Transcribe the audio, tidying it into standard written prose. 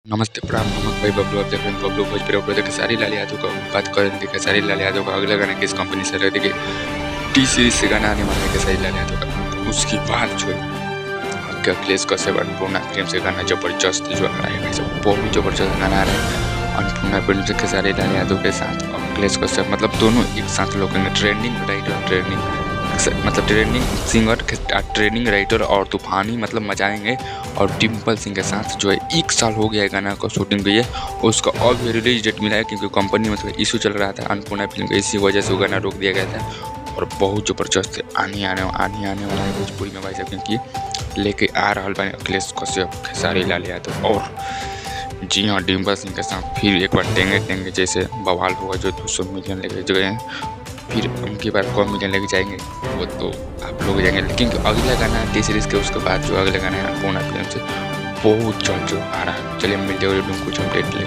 नमस्ते प्रणाम नमक भाई बबलू। आप देख रहे हैं बबलू भोजपुरी। आप देखिए सारी लाल यादव का बात करें। देखिए सारी लाल यादव का अगला गाना किस कंपनी से है। देखिए टी सीरीज से गाना आने वाला है सारी लाल यादव का। उसकी बात जो है आपके अखिलेश कश्यप अन्नपूर्णा फिल्म से गाना जबरदस्त जो आ रहा है, बहुत जबरदस्त गाना आ रहा है। अन्नपूर्णा फिल्म से खेसारी लाल यादव के साथ अखिलेश कश्यप, मतलब दोनों एक साथ लोग trending writer, training singer, training writer और तूफानी मतलब मचाएंगे। और डिम्पल सिंह के साथ जो है 1 साल हो गया है गाना को शूटिंग गई है। उसका अब रिलीज डेट मिला है क्योंकि कंपनी मतलब इशू चल रहा था अन्नपूर्णा फिल्म का, इसी वजह से वो गाना रोक दिया गया था। और बहुत ज़बरदस्त आने वाला है भोजपुरी में भाई साहब, क्योंकि लेके आ रहा है अखिलेश कश्यप, खेसारी लाल यादव और जी हाँ डिम्पल सिंह के साथ फिर एक बार टेंगे जैसे बवाल होगा जो 200 मिलियन लेके गए हैं। फिर उनके बाद कौन मिलियन लेके जाएंगे वो तो आप लोग जाएंगे। लेकिन अगला गाना टी सीरीज के उसके बाद जो अगला गाना है अन्नपूर्णा फिल्म से बहुत जल्द जो आ रहा है। चलिए मिलते हुए कुछ अपडेट ले।